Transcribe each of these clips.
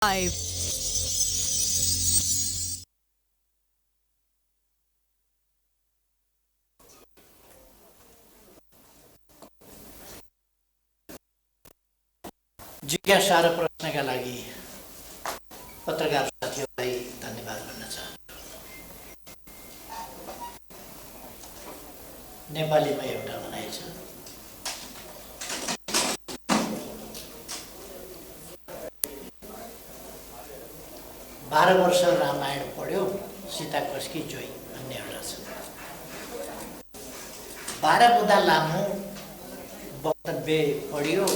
Live. जिज्ञासा र प्रश्नका लागि पत्रकार साथीहरूलाई धन्यवाद भन्न चाहन्छु। नेपालीमा एउटा भनाइ छ, 12 वर्ष रामायण पढ्यो सीता कसकी जोई भन्ने एउटा छ। 12 बुँदा लामो वक्तव्य पढियो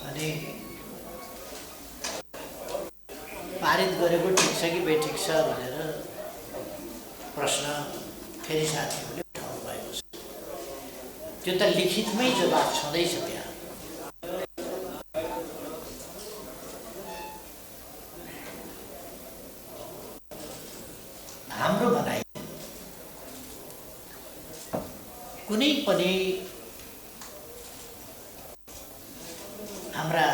अनि पारित गरेको ठिक छ कि बेठिक छ भनेर प्रश्न फेरि साथीहरूले उठाउनु भएको छ। त्यो त लिखितमै जवाब छँदैछ त्यहाँ। हाम्रो भनाइ कुनै पनि हाम्रा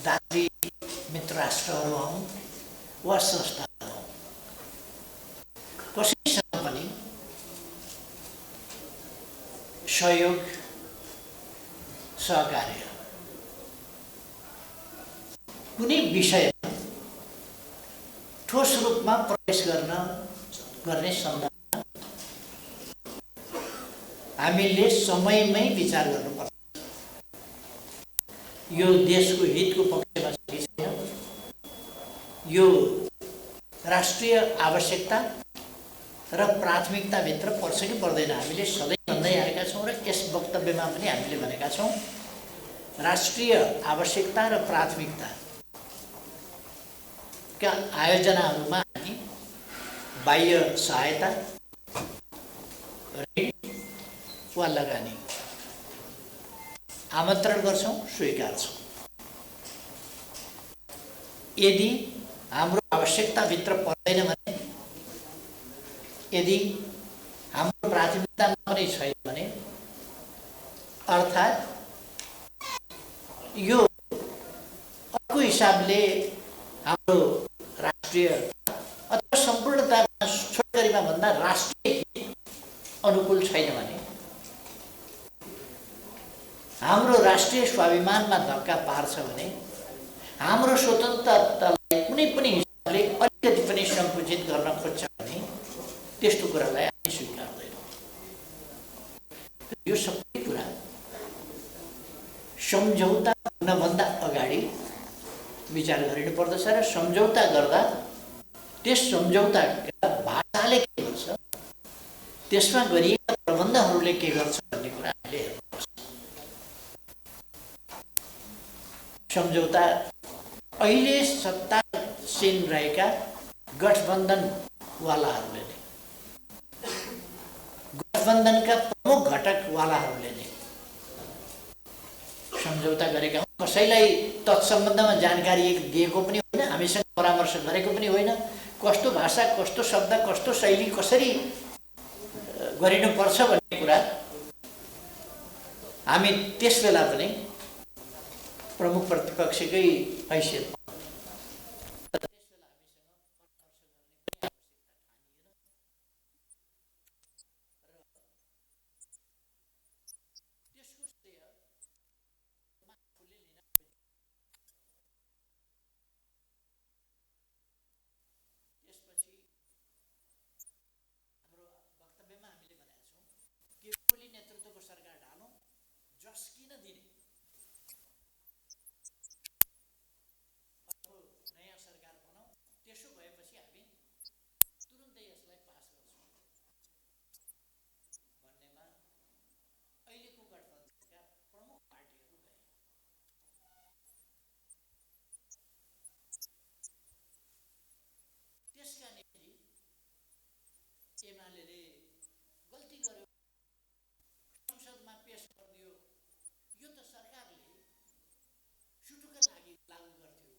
दात्री मित्र राष्ट्रहरू हौँ वा संस्थाहरू हौँ, कसैसँग पनि सहयोग सहकार्य कुनै विषयमा ठोस रूपमा प्रवेश गर्ने सम्भावना हामीले समयमै विचार गर्नुपर्छ। यो देशको हितको पक्षमा छ कि छैन, यो राष्ट्रिय आवश्यकता र प्राथमिकताभित्र पर्छ कि पर्दैन। हामीले सधैँ भन्दै आएका छौँ र यस वक्तव्यमा पनि हामीले भनेका छौँ, राष्ट्रिय आवश्यकता र प्राथमिकताका आयोजनाहरूमा हामी बाह्य सहायता, ऋण वा लगानी आमन्त्रण गर्छौँ, स्वीकार्छौँ। यदि हाम्रो आवश्यकताभित्र पर्दैन भने, यदि हाम्रो प्राथमिकतामा पनि छैन भने, अर्थात् यो अर्को हिसाबले हाम्रो राष्ट्रिय अथवा सम्पूर्णतामा छोटकरीमा भन्दा राष्ट्रिय हित अनुकूल छैन भने, हाम्रो राष्ट्रिय स्वाभिमानमा धक्का पार्छ भने, हाम्रो स्वतन्त्रतालाई कुनै पनि हिसाबले अलिकति पनि सङ्कुचित गर्न खोज्छ भने, त्यस्तो कुरालाई हामी स्वीकार्दैनौँ। यो सबै कुरा सम्झौता हुनभन्दा अगाडि विचार गरिनु पर्दछ र सम्झौता गर्दा त्यस सम्झौताका भाषाले के गर्छ, त्यसमा गरिएका प्रबन्धहरूले के गर्छ भन्ने कुरा हामीले हेर्नुपर्छ। सम्झौता अहिले सत्तासीन रहेका गठबन्धनवालाहरूले नै, गठबन्धनका प्रमुख घटकवालाहरूले नै सम्झौता गरेका हुन्। कसैलाई तत्सम्बन्धमा जानकारी दिएको पनि होइन, हामीसँग परामर्श गरेको पनि होइन। कस्तो भाषा, कस्तो शब्द, कस्तो शैली कसरी गरिनुपर्छ भन्ने कुरा हामी त्यस बेला पनि प्रमुख प्रतिपक्षकै हैसियतमा नेतृत्वको सरकार ढालौँ, जस किन दिने, अर्को नयाँ सरकार बनाऊ, त्यसो भएपछि हामी तुरुन्तै यसलाई पास गर्छौँ भन्नेमा अहिलेको गठबन्धनका प्रमुख पार्टीहरू गए। त्यसका निम्ति एमाले गल्ती गर्यो, संसदमा पेश गरिदियो। यो त सरकारले सुटुका लागि लागू गर्थ्यो।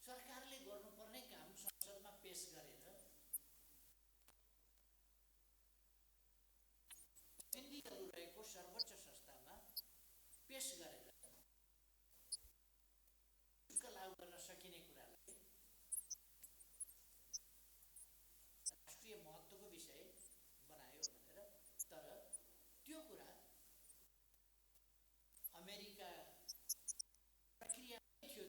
सरकारले गर्नुपर्ने काम संसदमा पेश गरेर प्रतिनिधिहरू रहेको सर्वोच्च संस्थामा पेश गरेर गर्न सकिने कुरालाई राष्ट्रिय महत्त्वको विषय बनायो भनेर। तर त्यो कुरा अमेरिका प्रक्रियामै थियो,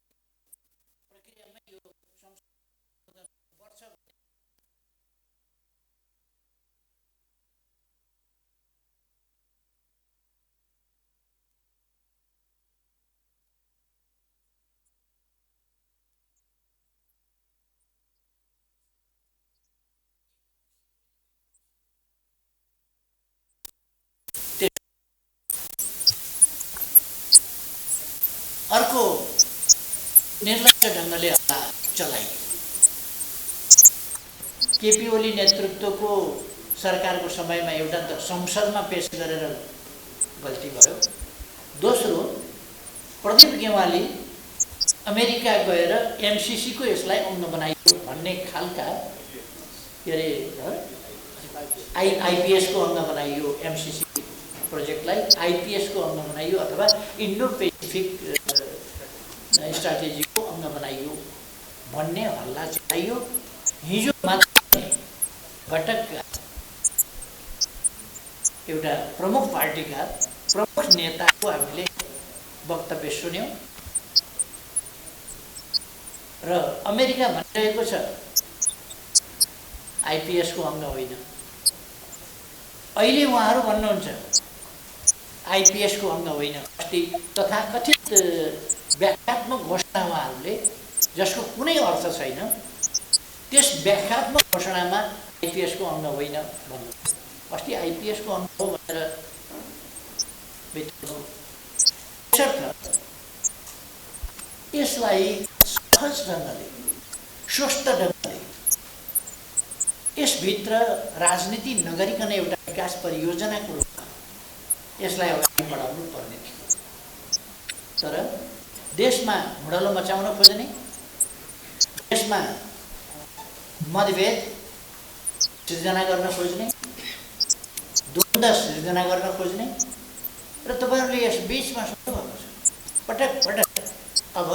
प्रक्रियामै यो संशोधन पर्छ भन्ने अर्को निर्लज्ज ढङ्गले चलाइयो। केपी ओली नेतृत्वको सरकारको समयमा एउटा त संसदमा पेश गरेर गल्ती भयो। दोस्रो, प्रदीप गेवाली अमेरिका गएर एमसीसीको यसलाई अङ्ग बनाइयो भन्ने खालका के अरे आइपिएसको अङ्ग बनाइयो, एमसीसी प्रोजेक्टलाई आइपिएसको अङ्ग बनाइयो अथवा इन्डो पेसिफिक स्ट्राटेजीको अङ्ग बनाइयो भन्ने हल्ला चलाइयो। हिजो मात्र घटकका एउटा प्रमुख पार्टीका प्रमुख नेताको हामीले वक्तव्य सुन्यौँ र अमेरिका भनिरहेको छ आइपिएसको अङ्ग होइन। अहिले उहाँहरू भन्नुहुन्छ आइपिएसको अङ्ग होइन। अस्ति तथाकथित व्याख्यात्मक घोषणा उहाँहरूले जसको कुनै अर्थ छैन, त्यस व्याख्यात्मक घोषणामा आइपिएसको अङ्ग होइन भन्नु। अस्ति आइपिएसको अङ्ग हो भनेर बित्नु। त्यसर्थ यसलाई सहज ढङ्गले, स्वस्थ ढङ्गले, यसभित्र राजनीति नगरिकन एउटा विकास परियोजनाको रूपमा यसलाई अगाडि बढाउनु पर्ने थियो। तर देशमा हुडलो मचाउन खोज्ने, देशमा मतभेद सृजना गर्न खोज्ने, द्वन्द्व सृजना गर्न खोज्ने र तपाईँहरूले यस बिचमा सोच्नुपर्छ। पटक पटक अब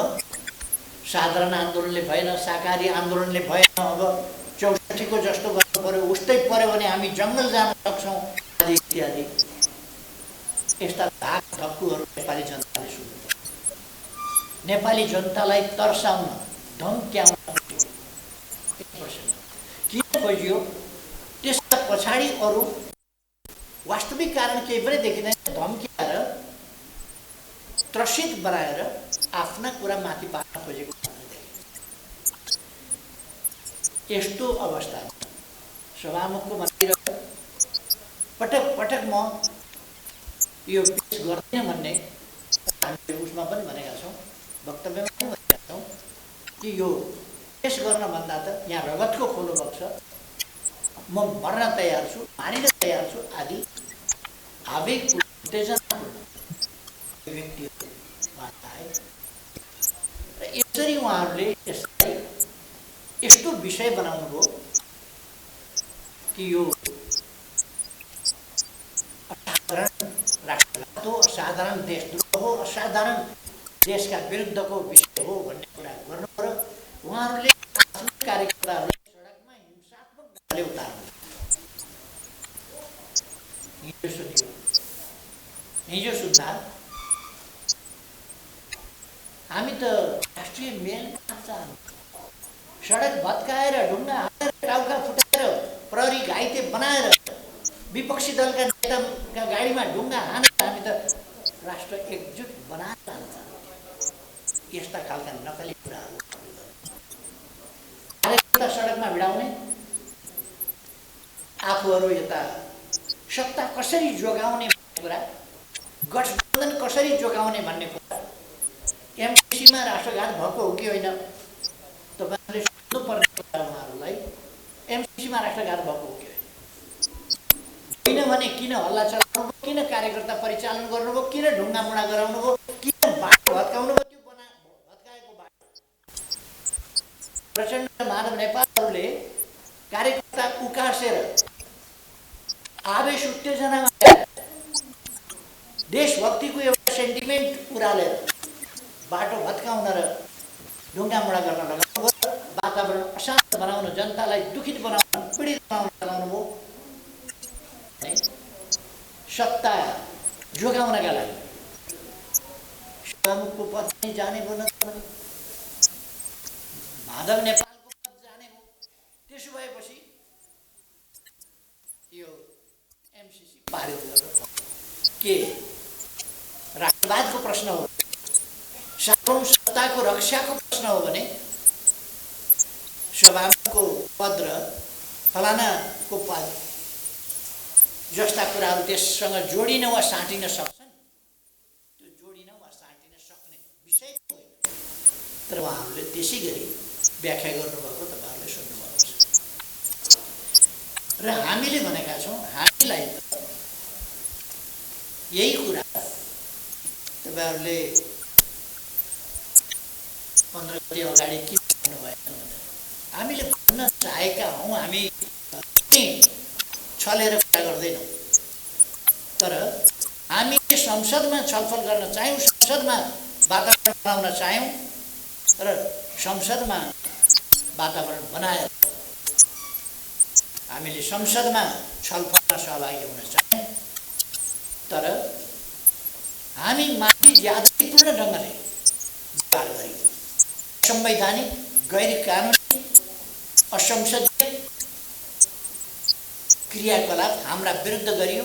साधारण आन्दोलनले भएन, शाकाहारी आन्दोलनले भएन, अब 64को जस्तो गर्नु पर्यो, उस्तै पर्यो भने हामी जङ्गल जान सक्छौँ आदि इत्यादि यस्ता भाग धक्कुहरू नेपाली जनताले सुन्नु। नेपाली जनतालाई तर्साउन, धम्क्याउन किन खोजियो? त्यसका पछाडि अरू वास्तविक कारण केही पनि देखिँदैन। धम्क्याएर, त्रसित बनाएर आफ्ना कुरा माथि पार्न खोजेको यस्तो अवस्थामा सभामुखको भनिरहेको पटक पटक म यो पेश गर्दिनँ भन्ने हामीले उसमा पनि भनेका छौँ, वक्तव्यमा पनि भनेका छौँ कि यो पेश गर्नभन्दा त यहाँ रगतको खोलो बग्छ, म मर्न तयार छु, मानिन तयार छु आदि आवेग उत्तेजनापूर्ण व्यक्तिहरू आए र यसरी उहाँहरूले यसलाई यस्तो विषय बनाउनु भयो कि यो असाधारण राष्ट्रघात हो, असाधारण देशद्रोह हो, असाधारण देशका विरुद्धको विषय हो भन्ने कुरा गर्नु पर्यो। उहाँहरूले आफ्नो कार्यकर्ताहरूलाई सडकमा हिंसात्मक ढङ्गले उतार्नु। हिजो सुन्दा हामी त राष्ट्रिय मेलमा चाहन्छौँ। सडक भत्काएर, ढुङ्गा हालेर, टाउका फुटाएर, प्रहरी घाइते बनाएर, विपक्षी दलका नेताका गाडीमा ढुङ्गा हानेर हामी त राष्ट्र एकजुट बनाएर चाहन्छौँ। यस्ता खालका नकली कुराहरू कार्यकर्ता सडकमा भिडाउने, आफूहरू यता सत्ता कसरी जोगाउने भन्ने कुरा, गठबन्धन कसरी जोगाउने भन्ने कुरा, एमसीसीमा राष्ट्रघात भएको हो कि होइन तपाईँहरूले सोध्नुपर्ने कुरा उहाँहरूलाई। एमसीसीमा राष्ट्रघात भएको हो कि होइन भने किन हल्ला चलाउनु भयो, किन कार्यकर्ता परिचालन गर्नुभयो, किन ढुङ्गा मुढा गराउनु भयो, किन बाटो भत्काउनु भयो? त्यो भत्काएको बाटो प्रचण्ड मानव नेपालहरूले कार्यकर्ता उकासेर आवेश उत्तेजनामा देशभक्तिको एउटा सेन्टिमेन्ट उरालेर बाटो भत्काउन र ढुङ्गामुढा गर्न लगाउनु भयो, वातावरण अशान्त बनाउन, जनतालाई दुखित बनाउन, पीडित बनाउन लगाउनु भयो, सत्ता जोगाउनका लागि सभामुखको पद नै जाने भयो न त भने, माधव नेपालको पद जाने भयो। त्यसो भएपछि यो एमसीसी पारित गर्नु के राष्ट्रवादको प्रश्न हो, सार्वभौम सत्ताको रक्षाको प्रश्न हो भने सभामुखको पद र फलानाको पद जस्ता कुराहरू त्यससँग जोडिन वा साटिन सक्छन्, त्यो जोडिन वा साटिन सक्ने विषय होइन। तर उहाँहरूले त्यसै गरी व्याख्या गर्नुभएको तपाईँहरूले सुन्नुभएको छ र हामीले भनेका छौँ, हामीलाई यही कुरा तपाईँहरूले 15 गते अगाडि किन भन्नु भएन भनेर हामीले भन्न चाहेका हौँ। हामी छलेर कुरा गर्दैनौँ, तर हामीले संसदमा छलफल गर्न चाह्यौँ, संसदमा वातावरण बनाउन चाह्यौँ र संसदमा वातावरण बनाएर हामीले संसदमा छलफलमा सहभागी हुन चाह्यौँ। तर हामी माथि यादृपूर्ण ढङ्गले व्यवहार गर्यौँ, असंवैधानिक, गैर कानुनी, असंसदीय क्रियाकलाप हाम्रा विरुद्ध गरियो।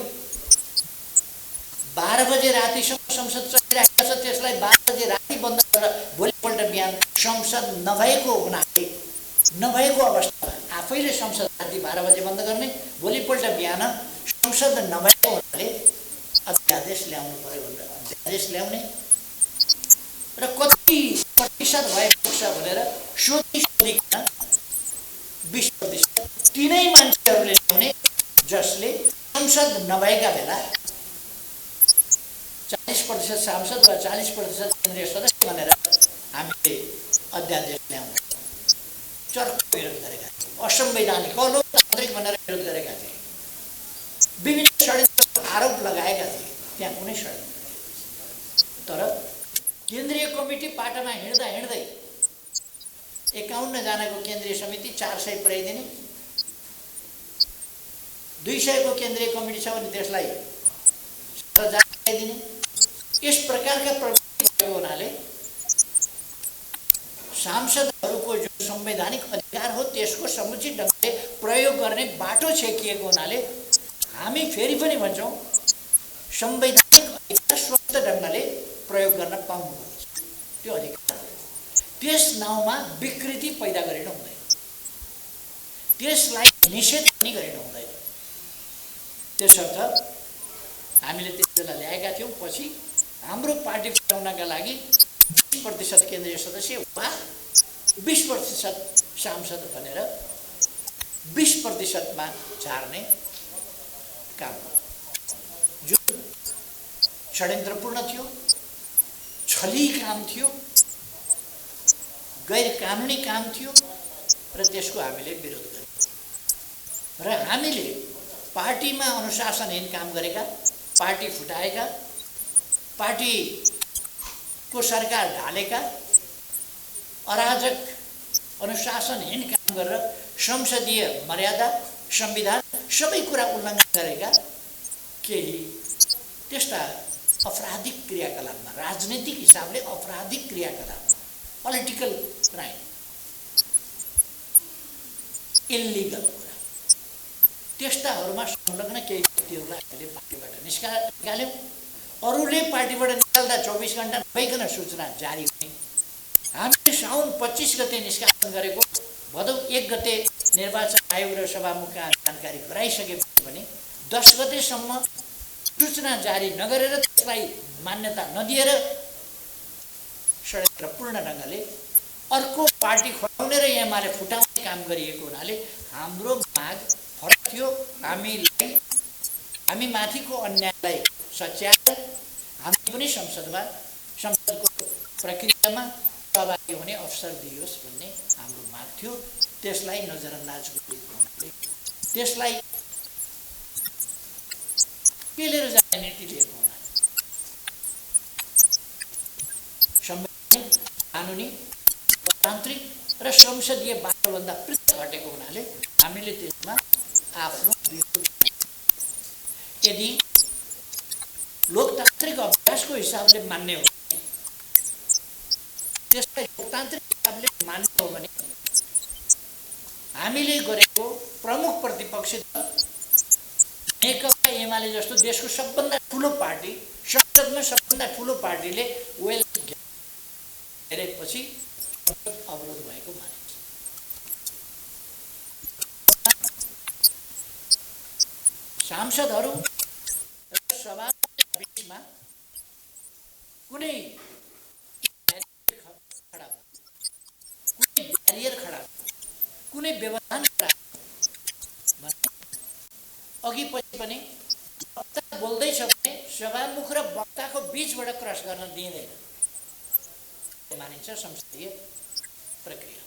12 बजे रातिसम्म संसद चलिरहेको छ, त्यसलाई 12 बजे राति बन्द गरेर भोलिपल्ट बिहान संसद नभएको हुनाले, नभएको अवस्थामा आफैले संसद राति 12 बजे बन्द गर्ने, भोलिपल्ट बिहान संसद नभएको हुनाले अध्यादेश ल्याउनु पर्यो भनेर अध्यादेश ल्याउने र कति प्रतिशत भएको छ भनेर सोधिकन 20% तिनै मान्छेहरूले ल्याउने, जसले संसद नभएका बेला 40% सांसद वा 40% केन्द्रीय सदस्य भनेर हामीले अध्यादेश ल्याउनु चर्को विरोध गरेका थियौँ, असंवैधानिक, अलोकतान्त्रिक भनेर विरोध गरेका थिए, विभिन्न षड्यन्त्र आरोप लगाएका थिए। त्यहाँ कुनै षड्यन्त्र थिएन। तर केन्द्रीय कमिटी पाटामा हिँड्दा हिँड्दै 51 जनाको केन्द्रीय समिति 400 पुर्याइदिने, 200 को केन्द्रीय कमिटी छ भने त्यसलाई 7000 पुर्याइदिने, यस प्रकारका प्रवृत्ति भएको हुनाले सांसदहरूको जो संवैधानिक अधिकार हो त्यसको समुचित ढङ्गले प्रयोग गर्ने बाटो छेकिएको हुनाले हामी फेरि पनि भन्छौँ, संवैधानिक अधिकार स्वस्थ ढङ्गले प्रयोग गर्न पाउनुपर्छ। त्यो अधिकार त्यस नाउँमा विकृति पैदा गरिन हुँदैन, त्यसलाई निषेध पनि गरिन हुँदैन। त्यसर्थ हामीले त्यसबेला ल्याएका थियौँ। पछि हाम्रो पार्टी फुटाउनका लागि 20% केन्द्रीय सदस्य वा 20% सांसद भनेर 20% मा झार्ने काम जुन षड्यन्त्रपूर्ण थियो, छली काम थियो, गैर कानुनी काम थियो र त्यसको हामीले विरोध गर्यौँ र हामीले पार्टीमा अनुशासनहीन काम गरेका, पार्टी फुटाएका, पार्टीको सरकार ढालेका, अराजक अनुशासनहीन काम गरेर संसदीय मर्यादा, संविधान सबै कुरा उल्लङ्घन गरेका केही त्यस्ता अपराधिक क्रियाकलापमा, राजनीतिक हिसाबले अपराधिक क्रियाकलापमा, पोलिटिकल क्राइम, इल्लिगल कुरा, त्यस्ताहरूमा संलग्न केही व्यक्तिहरूलाई हामीले पार्टीबाट निकाल्यौँ। अरूले पार्टीबाट निकाल्दा 24 घण्टा नभइकन सूचना जारी हुने। हामीले साउन 25 गते निष्कासन गरेको भदौ 1 गते निर्वाचन आयोग र सभामुखका जानकारी गराइसकेपछि पनि 10 गतेसम्म सूचना जारी नगरेर त्यसलाई मान्यता नदिएर षड्यन्त्रपूर्ण ढङ्गले अर्को पार्टी खोलाउने र एमाले फुटाउने काम गरिएको हुनाले हाम्रो माग फरक थियो। हामी माथिको अन्यायलाई सच्याएर हामी पनि संसदको प्रक्रियामा सहभागी हुने अवसर दियोस् भन्ने हाम्रो माग थियो। त्यसलाई नजरअन्दाज गरिएको हुनाले, त्यसलाई पेलेर जाने नीति लिएको हुनाले संवैधानिक, कानुनी लोकतान्त्रिक र संसदीय बाटोभन्दा पृथक हटेको हुनाले हामीले त्यसमा आफ्नो विरोध। यदि लोकतान्त्रिक अभ्यासको हिसाबले मान्ने हो, त्यसलाई लोकतान्त्रिक हिसाबले मान्ने हो भने हामीले गरेको प्रमुख प्रतिपक्षी दल नेकपा एमाले जस्तो देशको सबभन्दा ठुलो पार्टी, संसदमा सबभन्दा ठुलो पार्टीले वेल घेरेपछि अवरोध भएको मानिन्छ। सांसदहरू र सभाको बीचमा कुनै ब्यारियर खडा, कुनै व्यवधान खडा अघि पछि पनि वक्ता बोल्दैछ भने सभामुख र वक्ताको बीचबाट क्रस गर्न दिइँदैन मानिन्छ संसदीय प्रक्रिया।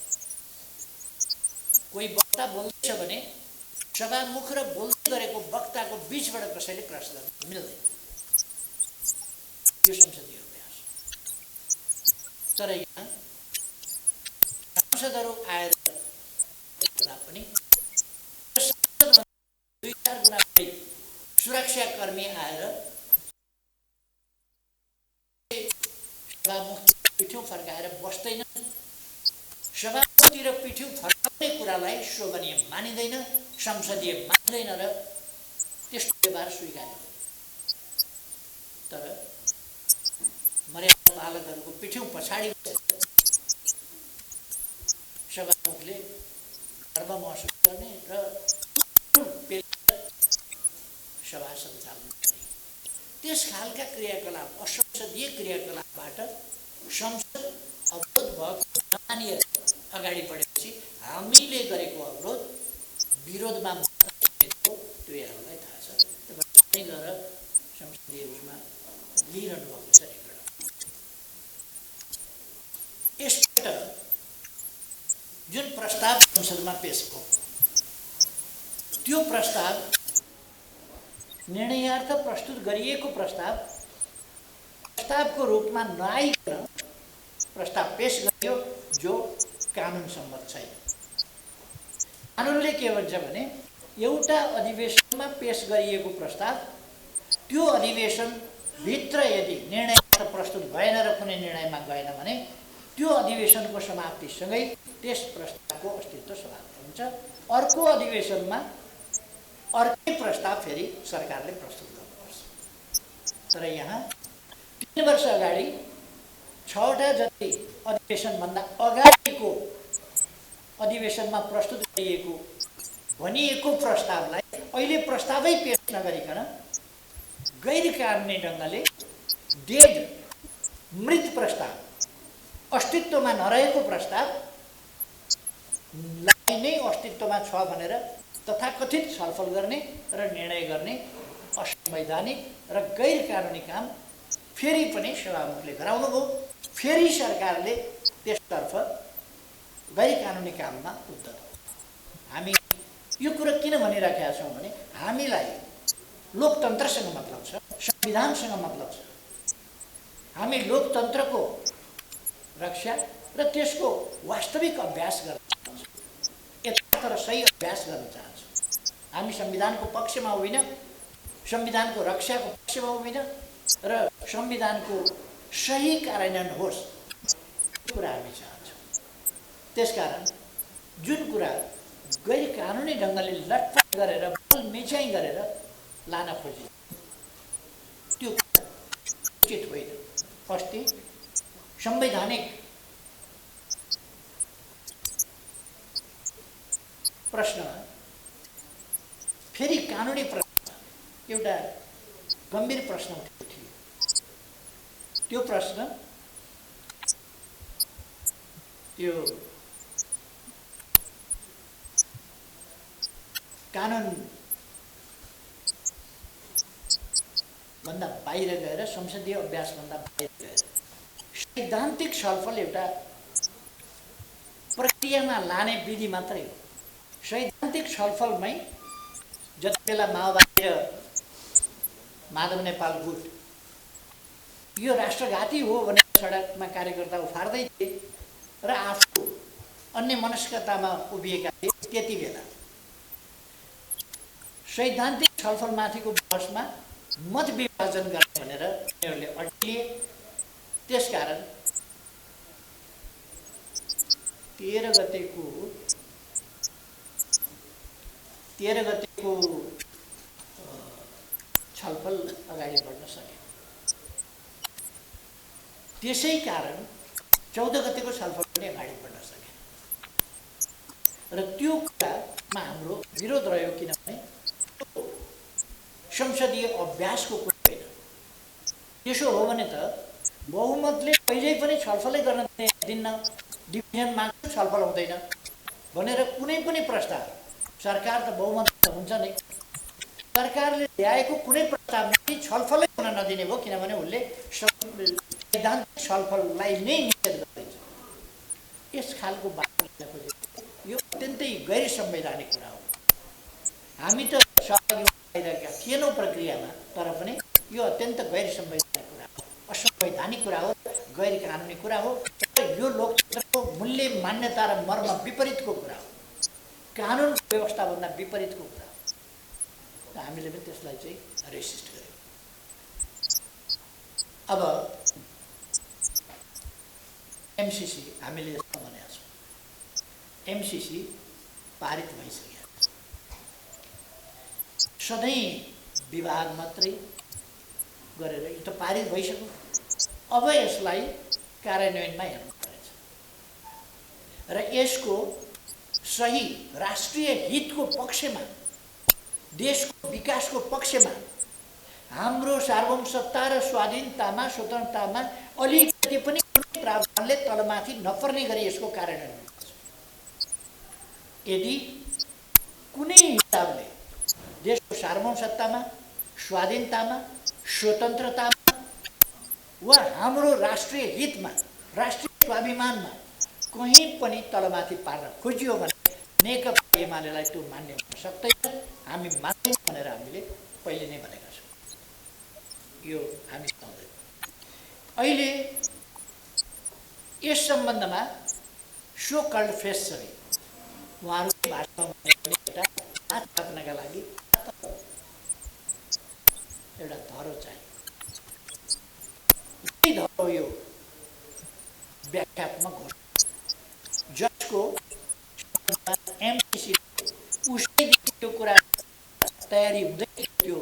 कोही वक्ता बोल्दैछ भने सभामुख र बोल्दै गरेको वक्ताको बीचबाट कसैले क्रस गर्न मिल्दैन, यो संसदीय अभ्यास। तर यहाँ सांसदहरू आएर पनि दुई चार गुणा सुरक्षाकर्मी आएर सभामुख पिठ्यौँ फर्काएर बस्दैन। सभामुखतिर पिठ्यौँ फर्काउने कुरालाई शोभनीय मानिँदैन, संसदीय मान्दैन र त्यस्तो व्यवहार स्वीकार्य। तर मर्यादा पालकहरूको पिठ्यौँ पछाडि सभामुखले गर्व महसुस गर्ने र सभा सञ्चालन गर्ने, त्यस खालका क्रियाकलाप, असंसदीय क्रियाकलापबाट संसद अवरोध भएको नमानिएर अगाडि बढेपछि हामीले गरेको अवरोध विरोधमा मात्र हो, त्यो यहाँलाई थाहा छ। तपाईँ गएर संसदीय रूपमा लिइरहनु भएको छ रेकर्ड। यसबाट जुन प्रस्ताव संसदमा पेश भयो, त्यो प्रस्ताव निर्णयार्थ प्रस्तुत गरिएको प्रस्तावको रूपमा नआइकन प्रस्ताव पेश गरियो जो कानुन सम्मत छैन। कानुनले के भन्छ भने एउटा अधिवेशनमा पेश गरिएको प्रस्ताव त्यो अधिवेशनभित्र यदि निर्णयार्थ प्रस्तुत भएन र कुनै निर्णयमा गएन भने त्यो अधिवेशनको समाप्तिसँगै त्यस प्रस्तावको अस्तित्व समाप्त हुन्छ। अर्को अधिवेशनमा अर्कै प्रस्ताव फेरि सरकारले प्रस्तुत गर्नुपर्छ। तर यहाँ 3 वर्ष अगाडि 6वटा जति अधिवेशनभन्दा अगाडिको अधिवेशनमा प्रस्तुत गरिएको भनिएको प्रस्तावलाई अहिले प्रस्तावै पेश नगरिकन गैर कानुनी ढङ्गले मृत प्रस्ताव, अस्तित्वमा नरहेको प्रस्तावलाई नै अस्तित्वमा छ भनेर तथाकथित छलफल गर्ने र निर्णय गर्ने असंवैधानिक र गैर कानुनी काम फेरि पनि सभामुखले गराउनुभयो। फेरि सरकारले त्यसतर्फ गैर कानुनी काममा उद्धत हो। हामी यो कुरा किन भनिराखेका छौँ भने हामीलाई लोकतन्त्रसँग मतलब छ, संविधानसँग मतलब छ। हामी लोकतन्त्रको रक्षा र त्यसको वास्तविक अभ्यास गर्न चाहन्छौँ, यथार्थ र सही अभ्यास गर्न चाहन्छौँ। हामी संविधानको पक्षमा होइन, संविधानको रक्षाको पक्षमा होइन र संविधानको सही कार्यान्वयन होस् त्यो कुरा हामी चाहन्छौँ। त्यसकारण जुन कुरा गैर कानुनी ढङ्गले लटफट गरेर बल मेचाइ गरेर लान खोजिन्छ त्यो उचित होइन। अस्ति संवैधानिक प्रश्न फेरि कानुनी प्रश्न एउटा गम्भीर प्रश्न उठेको थियो। त्यो प्रश्न त्यो कानुन भन्दा बाहिर गएर, संसदीय अभ्यास भन्दा बाहिर गएर सैद्धान्तिक छलफल एउटा प्रक्रियामा लाने विधि मात्रै हो। सैद्धान्तिक छलफलमै जति बेला माओवादी र माधव नेपाल गुट यो राष्ट्रघाती हो भनेर सडकमा कार्यकर्ता उफार्दै थिए र आफू अन्य मनस्कतामा उभिएका थिए। त्यति बेला सैद्धान्तिक छलफलमाथिको बहसमा मत विभाजन गर्ने भनेर उनीहरूले अड्किए। त्यसकारण 13 गतेको छलफल अगाडि बढ्न सके। त्यसै कारण 14 गतेको छलफल पनि अगाडि बढ्न सके। र त्यो कुरामा हाम्रो विरोध रह्यो, किनभने संसदीय अभ्यासको कुरा होइन। त्यसो हो भने त बहुमतले कहिल्यै पनि छलफलै गर्न दिन्न, डिभिजन माग्छ छलफल हुँदैन भनेर कुनै पनि प्रस्ताव, सरकार त बहुमत हुन्छ नै, सरकारले ल्याएको कुनै प्रस्तावमाथि छलफलै हुन नदिने भयो, किनभने उसले सैद्धान्तिक छलफललाई नै निषेध गरिदिन्छ। यस खालको बाटो लिन खोजेको यो अत्यन्तै गैर संवैधानिक कुरा हो। हामी त सहभागी भइरहेका थिएनौँ प्रक्रियामा, तर पनि यो अत्यन्त गैर संवैधानिक कुरा हो, असंवैधानिक कुरा हो, गैर कानुनी कुरा हो। यो लोकतन्त्रको मूल्य, मान्यता र मर्म विपरीतको कुरा हो, कानुन व्यवस्थाभन्दा विपरीतको कुरा हो। र हामीले पनि त्यसलाई चाहिँ रेसिस्ट गर्यौँ। अब एमसीसी हामीले यस्तो भनेका छौँ, एमसीसी पारित भइसक्यो। सधैँ विवाद मात्रै गरेर यो त पारित भइसक्यो, अब यसलाई कार्यान्वयनमा हेर्नु पर्छ र यसको सही राष्ट्रिय हितको पक्षमा, देशको विकासको पक्षमा, हाम्रो सार्वभौमसत्ता र स्वाधीनतामा, स्वतन्त्रतामा अलिकति पनि कुनै प्रावधानले तलमाथि नपर्ने गरी यसको कार्यान्वयन हुनुपर्छ। यदि कुनै हिसाबले देशको सार्वभौमसत्तामा, स्वाधीनतामा, स्वतन्त्रतामा वा हाम्रो राष्ट्रिय हितमा, राष्ट्रिय स्वाभिमानमा कहीँ पनि तलमाथि पार्न खोजियो भने नेकपा एमालेलाई त्यो मान्य हुन सक्दैन, हामी मान्दैनौँ भनेर हामीले पहिले नै भनेका छौँ। यो हामी चाहँदैनौँ। अहिले यस सम्बन्धमा सो कल्ड फेस छ, उहाँहरूको भाषामा एउटा हात राख्नका लागि एउटा धरो चाहियो। यही धरो यो व्याख्यात्मक घोषणा, जसको एमसीसी उसैदेखि त्यो कुरा तयारी हुँदै थियो,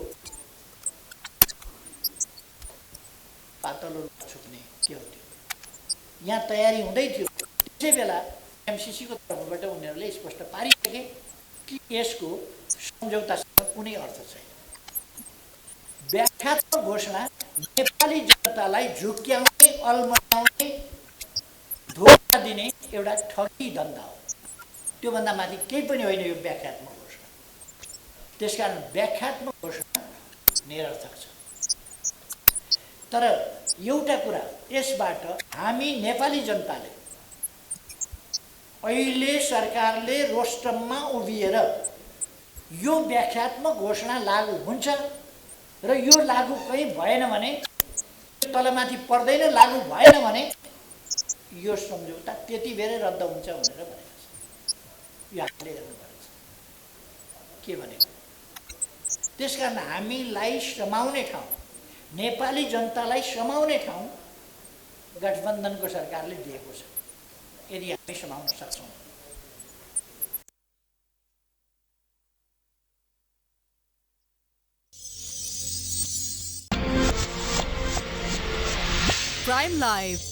पातलो छुक्ने के हो त्यो, यहाँ तयारी हुँदै थियो। त्यसै बेला एमसीसीको तर्फबाट उनीहरूले स्पष्ट पारिसके कि यसको सम्झौतासँग कुनै अर्थ छैन। व्याख्यात्मक घोषणा नेपाली जनतालाई झुक्क्याउने, अल्मल्याउने, धोका दिने एउटा ठगी धन्दा हो। त्योभन्दा माथि केही पनि होइन यो व्याख्यात्मक घोषणा। त्यसकारण व्याख्यात्मक घोषणा निरर्थक छ। तर एउटा कुरा, यसबाट हामी नेपाली जनताले अहिले सरकारले रोस्टममा उभिएर यो व्याख्यात्मक घोषणा लागू हुन्छ र यो लागू कहीँ भएन भने, तलमाथि पर्दैन, लागू भएन भने यो सम्झौता त्यति बेरै रद्द हुन्छ भनेर भनेको छ। यो हामीले हेर्नुपर्छ के भनेको। त्यसकारण हामीलाई समाउने ठाउँ, नेपाली जनतालाई समाउने ठाउँ गठबन्धनको सरकारले दिएको छ। यदि हामी समाउन सक्छौँ। Prime Live